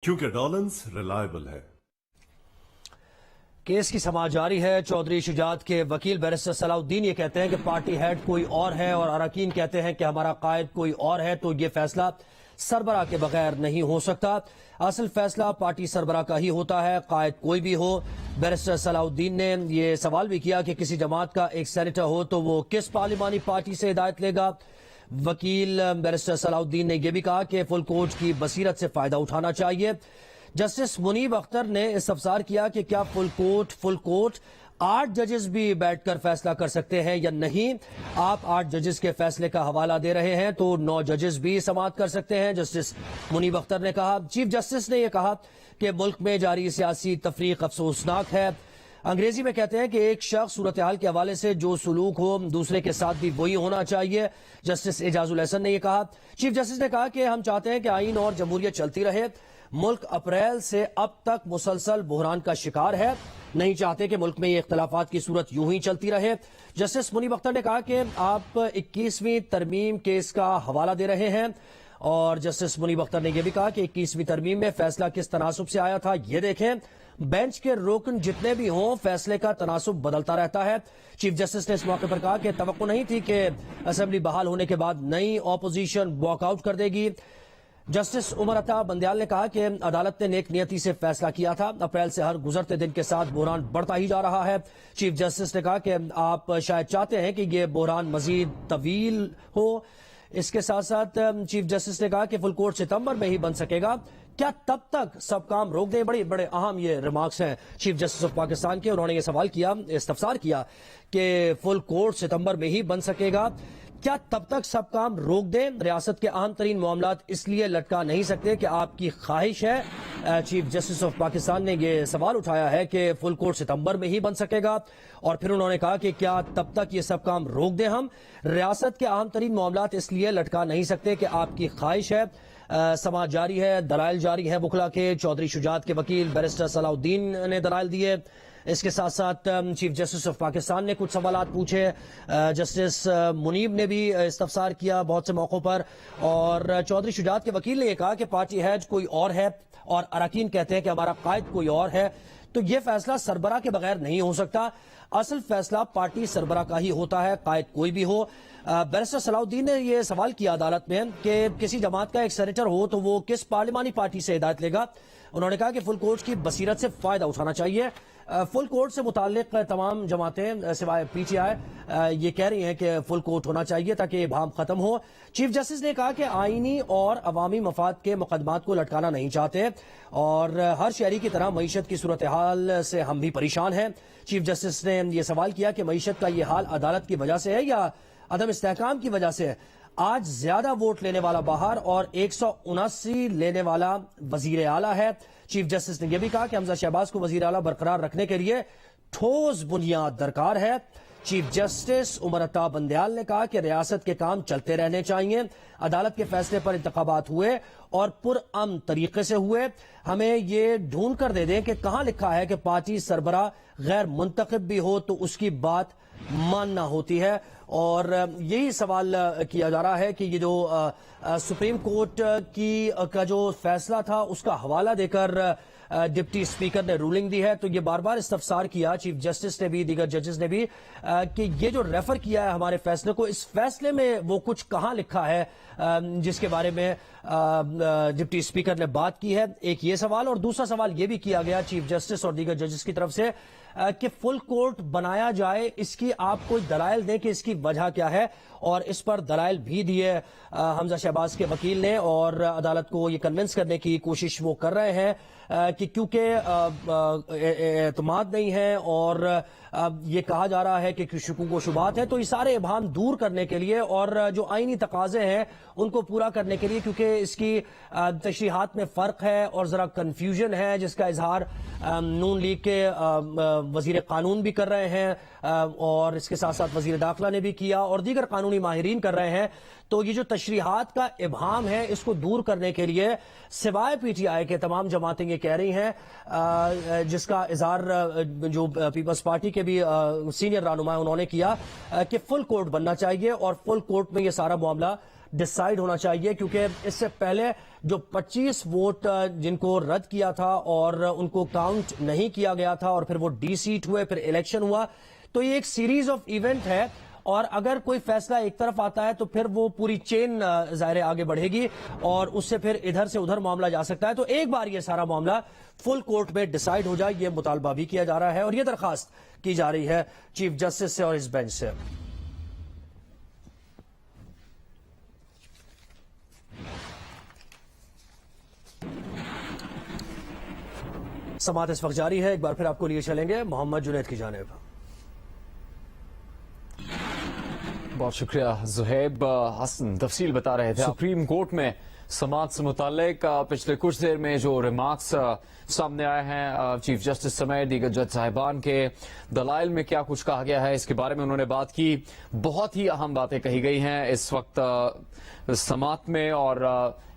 क्योंकि डॉलेंस रिलायबल है। केस की समाअत जारी है। चौधरी शुजात के वकील बैरिस्टर सलाउद्दीन ये कहते हैं कि पार्टी हेड कोई और है और अरकान कहते हैं कि हमारा कायद कोई और है, तो ये फैसला सरबराह के बगैर नहीं हो सकता। असल फैसला पार्टी सरबराह का ही होता है, कायद कोई भी हो। बैरिस्टर सलाउद्दीन ने ये सवाल भी किया कि किसी जमात का एक सेनेटर हो तो वो किस पार्लिमानी पार्टी से हिदायत लेगा। वकील बैरिस्टर सलाउद्दीन ने यह भी कहा कि फुल कोर्ट की बसीरत से फायदा उठाना चाहिए। जस्टिस मुनीब अख्तर ने इस्तफसार किया कि क्या फुल कोर्ट 8 जजेस भी बैठकर फैसला कर सकते हैं या नहीं। आप 8 जजेस के फैसले का हवाला दे रहे हैं तो 9 जजेस भी समाअत कर सकते हैं। जस्टिस मुनीब अख्तर ने कहा। चीफ जस्टिस ने यह कहा कि मुल्क में जारी सियासी तफरीक अफसोसनाक है। अंग्रेजी में कहते हैं कि एक शख्स सूरत हाल के हवाले से जो सुलूक हो दूसरे के साथ भी वही होना चाहिए। जस्टिस एजाजुल एहसन ने यह कहा। चीफ जस्टिस ने कहा कि हम चाहते हैं कि आईन और जमहूरियत चलती रहे। मुल्क अप्रैल से अब तक मुसलसल बहरान का शिकार है, नहीं चाहते कि मुल्क में ये इख्तलाफात की सूरत यूं ही चलती रहे। जस्टिस मुनीब अख्तर ने कहा कि आप 21वीं तरमीम केस का हवाला दे रहे हैं और जस्टिस मुनीब अख्तर ने यह भी कहा कि 21वीं तरमीम में फैसला किस तनासुब से आया था ये देखें। बेंच के रुकन जितने भी हों फैसले का तनासुब बदलता रहता है। चीफ जस्टिस ने इस मौके पर कहा कि तवक्को नहीं थी कि असेंबली बहाल होने के बाद नई ऑपोजिशन वॉकआउट कर देगी। जस्टिस उमर अता बंदयाल ने कहा कि अदालत ने नेक नियति से फैसला किया था। अप्रैल से हर गुजरते दिन के साथ बहरान बढ़ता ही जा रहा है। चीफ जस्टिस ने कहा कि आप शायद चाहते हैं कि यह बहरान मजीद तवील हो। इसके साथ साथ चीफ जस्टिस ने कहा कि फुल कोर्ट सितंबर में ही बन सकेगा। क्या तब तक सब काम रोक दें? बड़े बड़े अहम ये रिमार्क्स हैं चीफ जस्टिस ऑफ पाकिस्तान के। उन्होंने ये सवाल किया, इस्तफसार किया कि फुल कोर्ट सितंबर में ही बन सकेगा। क्या तब तक सब काम रोक दें? रियासत के अहम तरीन मामलात इसलिए लटका नहीं सकते कि आपकी ख्वाहिश है। चीफ जस्टिस ऑफ पाकिस्तान ने यह सवाल उठाया है कि फुल कोर्ट सितंबर में ही बन सकेगा और फिर उन्होंने कहा कि क्या तब तक ये सब काम रोक दें हम? रियासत के अहम तरीन मामलात इसलिए लटका नहीं सकते कि आपकी ख्वाहिश है। समाअत जारी है, दलाइल जारी है वकला के। चौधरी शुजात के वकील बैरिस्टर सलाउद्दीन ने दलाइल दिए। इसके साथ साथ चीफ जस्टिस ऑफ पाकिस्तान ने कुछ सवाल पूछे। जस्टिस मुनीब ने भी इस्तफसार किया बहुत से मौकों पर और चौधरी शुजात के वकील ने यह कहा कि पार्टी हेड कोई और है और अरकान कहते हैं कि हमारा कायद कोई और है, तो यह फैसला सरबराह के बगैर नहीं हो सकता। असल फैसला पार्टी सरबराह का ही होता है, कायद कोई भी हो। बैरिस्टर सलाउद्दीन ने यह सवाल किया अदालत में कि किसी जमात का एक सेनेटर हो तो वो किस पार्लिमानी पार्टी से हिदायत लेगा। उन्होंने कहा कि फुल कोर्ट की बसीरत से फायदा उठाना चाहिए। फुल कोर्ट से मुताल्लिक तमाम जमातें सिवाय पीटीआई ये कह रही हैं कि फुल कोर्ट होना चाहिए ताकि भाम खत्म हो। चीफ जस्टिस ने कहा कि आईनी और अवामी मफाद के मुकदमात को लटकाना नहीं चाहते और हर शहरी की तरह मईशत की सूरत हाल से हम भी परेशान हैं। चीफ जस्टिस ने यह सवाल किया कि मईशत का यह हाल अदालत की वजह से है या अदम इस्तेहकाम की वजह से है। आज ज्यादा वोट लेने वाला बाहर और 179 लेने वाला वजीर आला है। चीफ जस्टिस ने यह भी कहा कि हमजा शहबाज को वजीर आला बरकरार रखने के लिए ठोस बुनियाद दरकार है। चीफ जस्टिस उमर अता बंदयाल ने कहा कि रियासत के काम चलते रहने चाहिए। अदालत के फैसले पर इंतखाबात हुए और पुरअमन तरीके से हुए। हमें ये ढूंढ कर दे दें कि कहां लिखा है कि पार्टी सरबराह गैर मुंतखब भी हो तो उसकी बात मानना होती है। और यही सवाल किया जा रहा है कि ये जो सुप्रीम कोर्ट का जो फैसला था उसका हवाला देकर डिप्टी स्पीकर ने रूलिंग दी है, तो ये बार बार इस्तफसार किया चीफ जस्टिस ने भी, दीगर जजेस ने भी कि ये जो रेफर किया है हमारे फैसले को, इस फैसले में वो कुछ कहां लिखा है जिसके बारे में डिप्टी स्पीकर ने बात की है। एक ये सवाल और दूसरा सवाल ये भी किया गया चीफ जस्टिस और दीगर जजेस की तरफ से कि फुल कोर्ट बनाया जाए, इसकी आप कोई दलाइल दें कि इसकी वजह क्या है। और इस पर दलाइल भी दिए हमजा शहबाज के वकील ने और अदालत को ये कन्विंस करने की कोशिश वो कर रहे हैं कि क्योंकि एतमाद नहीं है और ये कहा जा रहा है कि शुकूक व शुबात है, तो ये सारे इबाम दूर करने के लिए और जो आईनी तकाजे हैं उनको पूरा करने के लिए, क्योंकि इसकी तशरीहात में फ़र्क है और ज़रा कन्फ्यूजन है जिसका इजहार नून लीग के वजीर कानून भी कर रहे हैं और इसके साथ साथ वजीर दाखिला ने भी किया और दीगर कानूनी माहिरीन कर रहे हैं। तो ये जो तशरीहात का इबाम है इसको दूर करने के लिए सिवाय पीटीआई के तमाम जमातें ये कह रही हैं, जिसका इजहार जो पीपल्स पार्टी के भी सीनियर रहनुमा उन्होंने किया कि फुल कोर्ट बनना चाहिए और फुल कोर्ट में ये सारा मामला ڈیسائیڈ ہونا چاہیے، کیونکہ اس سے پہلے جو 25 ووٹ جن کو رد کیا تھا اور ان کو کاؤنٹ نہیں کیا گیا تھا اور پھر وہ ڈی سیٹ ہوئے، پھر الیکشن ہوا، تو یہ ایک سیریز آف ایونٹ ہے، اور اگر کوئی فیصلہ ایک طرف آتا ہے تو پھر وہ پوری چین ظاہر آگے بڑھے گی اور اس سے پھر ادھر سے ادھر معاملہ جا سکتا ہے. تو ایک بار یہ سارا معاملہ فل کورٹ میں ڈیسائیڈ ہو جائے، یہ مطالبہ بھی کیا جا رہا ہے اور یہ درخواست کی جا رہی ہے چیف جسٹس سے اور اس بینچ سے. سماعت اس وقت جاری ہے، ایک بار پھر آپ کو لیے چلیں گے محمد جنید کی جانب. بہت شکریہ زہیب. حسن تفصیل بتا رہے تھے. سپریم کورٹ میں سماعت سے متعلق پچھلے کچھ دیر میں جو ریمارکس سامنے آئے ہیں چیف جسٹس سمیت دیگر جج صاحبان کے، دلائل میں کیا کچھ کہا گیا ہے اس کے بارے میں انہوں نے بات کی. بہت ہی اہم باتیں کہی گئی ہیں اس وقت سماعت میں، اور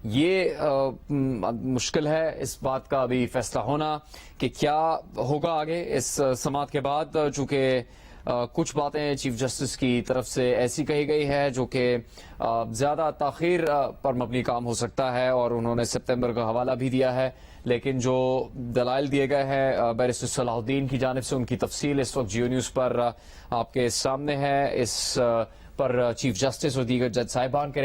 یہ مشکل ہے اس بات کا بھی فیصلہ ہونا کہ کیا ہوگا آگے اس سماعت کے بعد، چونکہ کچھ باتیں چیف جسٹس کی طرف سے ایسی کہی گئی ہے جو کہ زیادہ تاخیر پر مبنی کام ہو سکتا ہے، اور انہوں نے سپتمبر کا حوالہ بھی دیا ہے. لیکن جو دلائل دیے گئے ہیں بیرسٹر صلاح الدین کی جانب سے، ان کی تفصیل اس وقت جیو نیوز پر آپ کے سامنے ہے. اس پر چیف جسٹس اور دیگر جج صاحبان کے